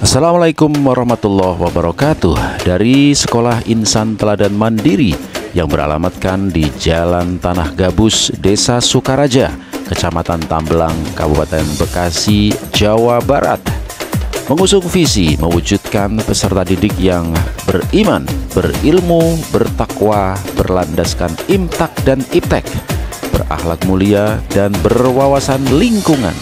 Assalamualaikum warahmatullahi wabarakatuh. Dari Sekolah Insan Teladan Mandiri yang beralamatkan di Jalan Tanah Gabus, Desa Sukaraja, Kecamatan Tambelang, Kabupaten Bekasi, Jawa Barat, mengusung visi mewujudkan peserta didik yang beriman, berilmu, bertakwa, berlandaskan imtak dan iptek, berakhlak mulia, dan berwawasan lingkungan.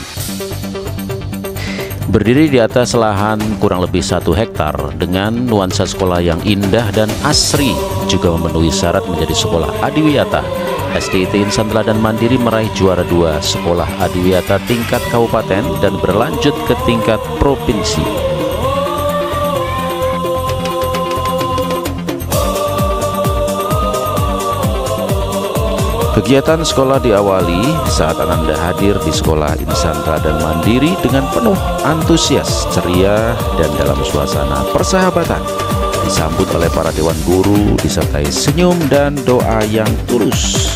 Berdiri di atas lahan kurang lebih 1 hektar dengan nuansa sekolah yang indah dan asri, juga memenuhi syarat menjadi sekolah adiwiyata. SDIT Insan Teladan Mandiri meraih juara 2 sekolah adiwiyata tingkat kabupaten dan berlanjut ke tingkat provinsi. Kegiatan sekolah diawali saat Ananda hadir di Sekolah Insan Teladan Mandiri dengan penuh antusias, ceria, dan dalam suasana persahabatan. Disambut oleh para dewan guru, disertai senyum dan doa yang tulus.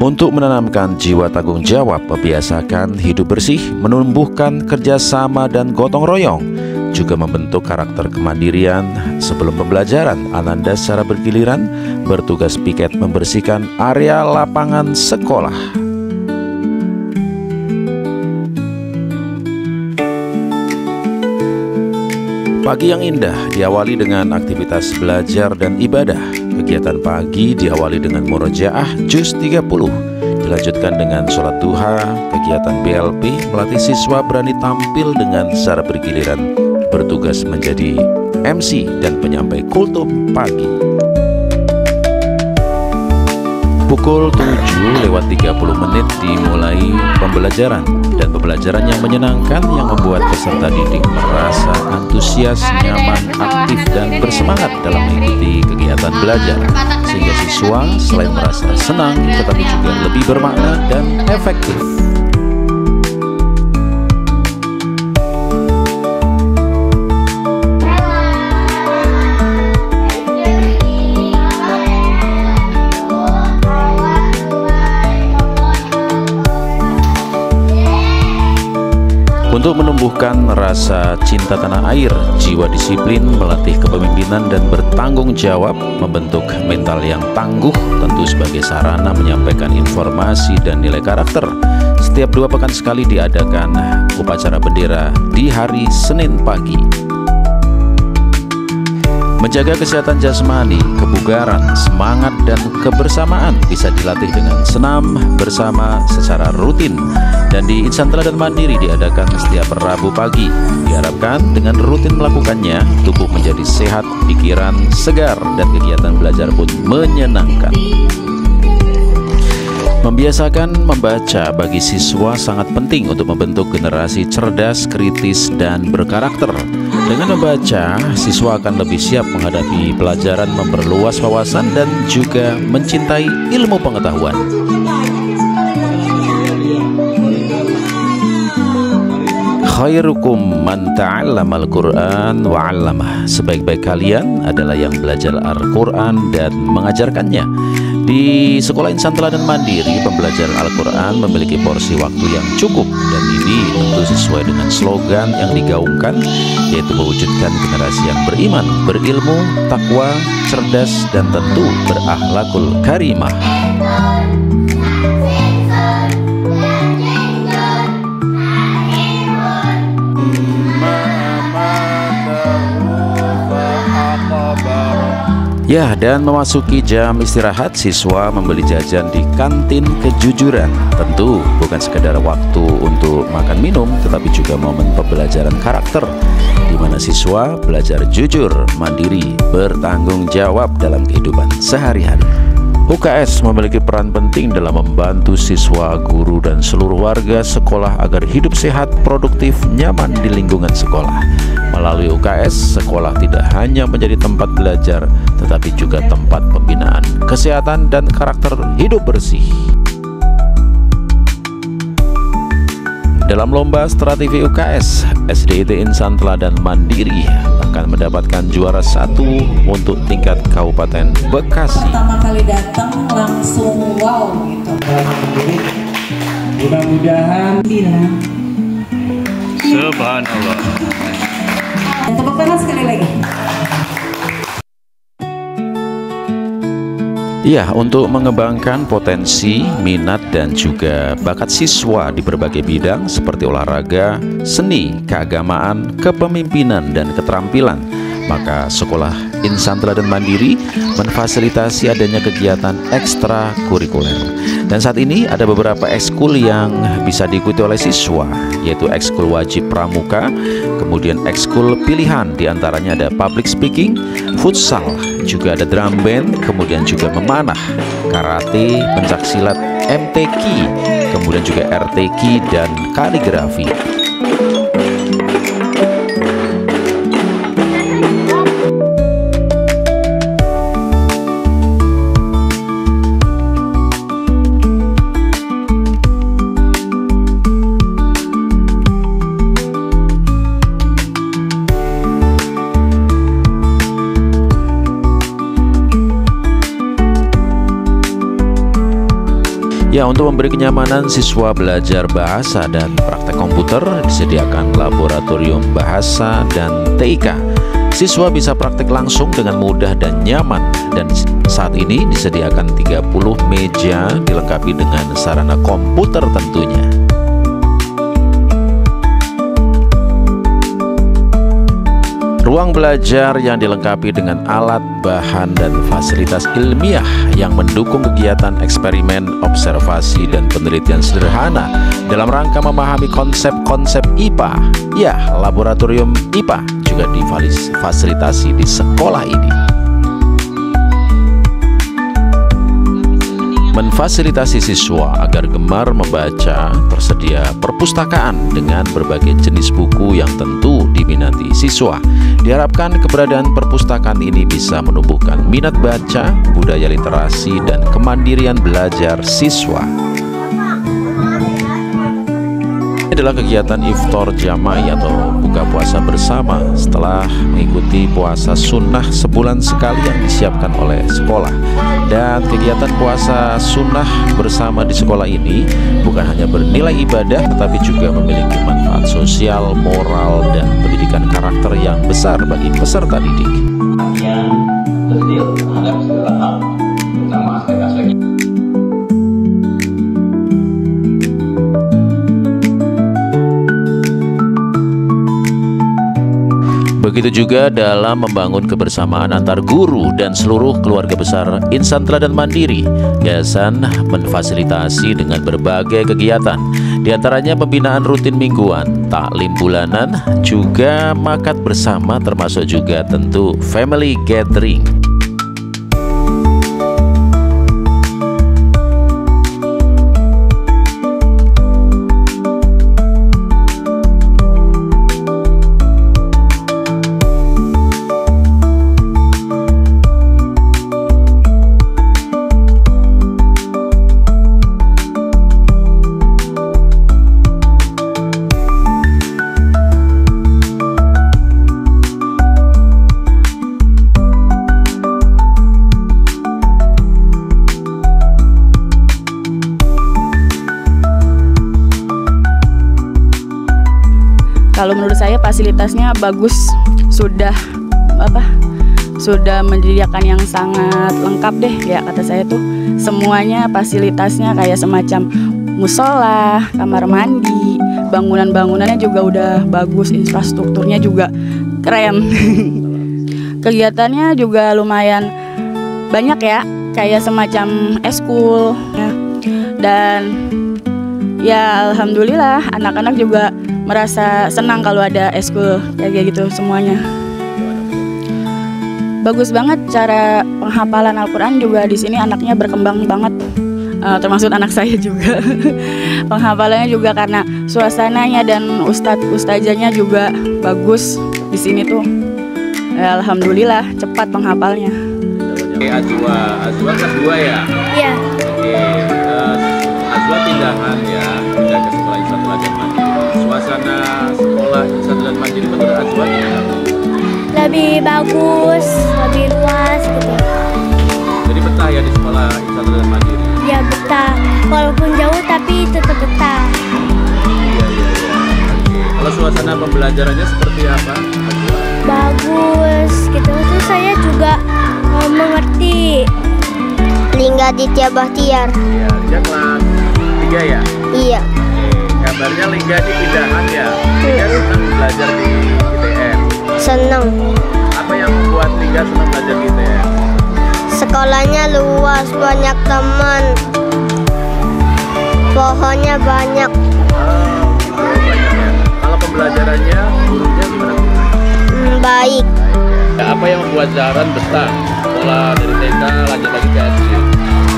Untuk menanamkan jiwa tanggung jawab, membiasakan hidup bersih, menumbuhkan kerjasama dan gotong royong, juga membentuk karakter kemandirian. Sebelum pembelajaran, Ananda secara bergiliran bertugas piket membersihkan area lapangan sekolah. Pagi yang indah diawali dengan aktivitas belajar dan ibadah. Kegiatan pagi diawali dengan murojaah juz 30, dilanjutkan dengan sholat duha. Kegiatan BLP melatih siswa berani tampil dengan secara bergiliran, bertugas menjadi MC dan penyampai kultum pagi. Pukul 7:30 dimulai pembelajaran, dan pembelajaran yang menyenangkan yang membuat peserta didik merasa antusias, nyaman, aktif, dan bersemangat dalam mengikuti kegiatan belajar, sehingga siswa selain merasa senang tetapi juga lebih bermakna dan efektif. Untuk menumbuhkan rasa cinta tanah air, jiwa disiplin, melatih kepemimpinan dan bertanggung jawab, membentuk mental yang tangguh, tentu sebagai sarana menyampaikan informasi dan nilai karakter. Setiap 2 pekan sekali diadakan upacara bendera di hari Senin pagi. Menjaga kesehatan jasmani, kebugaran, semangat, dan kebersamaan bisa dilatih dengan senam bersama secara rutin. Dan di Insan Teladan Mandiri diadakan setiap Rabu pagi. Diharapkan dengan rutin melakukannya, tubuh menjadi sehat, pikiran segar, dan kegiatan belajar pun menyenangkan. Membiasakan membaca bagi siswa sangat penting untuk membentuk generasi cerdas, kritis, dan berkarakter. Dengan membaca, siswa akan lebih siap menghadapi pelajaran, memperluas wawasan, dan juga mencintai ilmu pengetahuan. Khairukum man ta'allamal Qur'an wa 'allamah. Sebaik-baik kalian adalah yang belajar Al-Qur'an dan mengajarkannya. Di Sekolah Insan Teladan Mandiri, pembelajaran Al-Quran memiliki porsi waktu yang cukup, dan ini tentu sesuai dengan slogan yang digaungkan, yaitu mewujudkan generasi yang beriman, berilmu, takwa, cerdas, dan tentu berakhlakul karimah. Ya, dan memasuki jam istirahat, siswa membeli jajan di kantin kejujuran. Tentu bukan sekedar waktu untuk makan minum, tetapi juga momen pembelajaran karakter, di mana siswa belajar jujur, mandiri, bertanggung jawab dalam kehidupan sehari-hari. UKS memiliki peran penting dalam membantu siswa, guru, dan seluruh warga sekolah agar hidup sehat, produktif, nyaman di lingkungan sekolah. Melalui UKS, sekolah tidak hanya menjadi tempat belajar, tetapi juga tempat pembinaan kesehatan dan karakter hidup bersih. Dalam lomba Strativi UKS, SDIT Insan Teladan Mandiri akan mendapatkan juara 1 untuk tingkat Kabupaten Bekasi. Pertama kali datang langsung wow gitu. Mudah-mudahan Subhanallah. Dan tepuk tangan sekali lagi. Ya, untuk mengembangkan potensi, minat, dan juga bakat siswa di berbagai bidang seperti olahraga, seni, keagamaan, kepemimpinan, dan keterampilan, maka Sekolah Insan Teladan Mandiri memfasilitasi adanya kegiatan ekstrakurikuler. Dan saat ini ada beberapa ekskul yang bisa diikuti oleh siswa, yaitu ekskul wajib pramuka, kemudian ekskul pilihan, diantaranya ada public speaking, futsal, juga ada drum band, kemudian juga memanah, karate, pencaksilat, MTQ, kemudian juga RTQ, dan kaligrafi. Ya, untuk memberi kenyamanan siswa belajar bahasa dan praktek komputer, disediakan laboratorium bahasa dan TIK. Siswa bisa praktek langsung dengan mudah dan nyaman, dan saat ini disediakan 30 meja dilengkapi dengan sarana komputer tentunya. Ruang belajar yang dilengkapi dengan alat, bahan, dan fasilitas ilmiah yang mendukung kegiatan eksperimen, observasi, dan penelitian sederhana dalam rangka memahami konsep-konsep IPA. Ya, laboratorium IPA juga difasilitasi di sekolah ini. Memfasilitasi siswa agar gemar membaca, tersedia perpustakaan dengan berbagai jenis buku yang tentu diminati siswa. Diharapkan keberadaan perpustakaan ini bisa menumbuhkan minat baca, budaya literasi, dan kemandirian belajar siswa. Ini adalah kegiatan iftar jama'i atau buka puasa bersama setelah mengikuti puasa sunnah sebulan sekali yang disiapkan oleh sekolah. Dan kegiatan puasa sunnah bersama di sekolah ini bukan hanya bernilai ibadah, tetapi juga memiliki manfaat sosial, moral, dan pendidikan karakter yang besar bagi peserta didik. Yang detail terhadap segala hal, terutama aspek-aspek. Begitu juga dalam membangun kebersamaan antar guru dan seluruh keluarga besar Insan Teladan Mandiri. Yayasan memfasilitasi dengan berbagai kegiatan, diantaranya pembinaan rutin mingguan, taklim bulanan, juga makat bersama, termasuk juga tentu family gathering. Kalau menurut saya fasilitasnya bagus, sudah menyediakan yang sangat lengkap deh ya, kata saya tuh semuanya fasilitasnya kayak semacam musola, kamar mandi, bangunan-bangunannya juga udah bagus, infrastrukturnya juga keren. Kegiatannya juga lumayan banyak ya, kayak semacam eskul ya. Dan ya alhamdulillah anak-anak juga merasa senang kalau ada eskul kayak gitu semuanya. Bagus banget cara penghafalan Al-Quran juga di sini, anaknya berkembang banget, termasuk anak saya juga. Penghafalannya juga karena suasananya dan ustazahnya juga bagus di sini tuh. Alhamdulillah cepat penghafalnya. Azwa kelas 2 ya? Iya. Oke, Azwa pindahan ya, pindah ke sekolah Insan Teladan Mandiri. suasana sekolah Insan dan Mandiri menurut Azwa gimana? Lebih bagus, lebih luas gitu. Jadi betah ya di sekolah Insan dan Mandiri? Ya betah, walaupun jauh tapi tetap betah. Iya. Oke. Kalau suasana pembelajarannya seperti apa, Azwa? Bagus gitu, terus saya juga mengerti. Lingga Ditya Bahtiar. Iya, dia kelas 3 ya? Iya. Kabarnya Lingga ini pindahan ya? Lingga senang belajar di ITN? Seneng. Apa yang membuat Lingga senang belajar di ITN? Sekolahnya luas, banyak teman. Pohonnya banyak. Gitu, banyak ya. Kalau pembelajarannya, gurunya gimana? Baik. Ya, apa yang membuat Zahran betah sekolah dari TK lanjut lagi ke SD?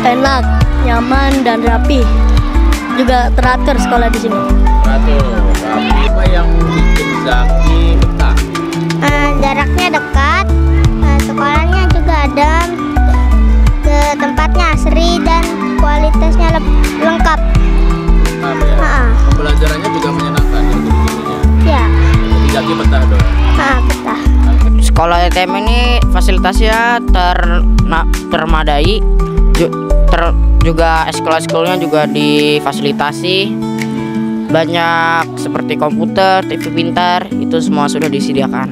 Enak, nyaman dan rapi. Juga teratur sekolah di sini. Apa yang bikin Zaki betah? Jaraknya dekat, sekolahnya juga adem, ke tempatnya asri dan kualitasnya lengkap. Apa ya? Pembelajarannya juga menyenangkan ya guru-gurunya. Ya, Jadi Zaki betah dong. betah. Sekolah ITM ini fasilitasnya termadai, juga sekolah-sekolahnya juga difasilitasi, banyak seperti komputer, TV pintar, itu semua sudah disediakan.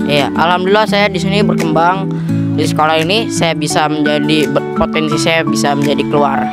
Ya, alhamdulillah saya di sini berkembang di sekolah ini, potensi saya bisa menjadi keluar.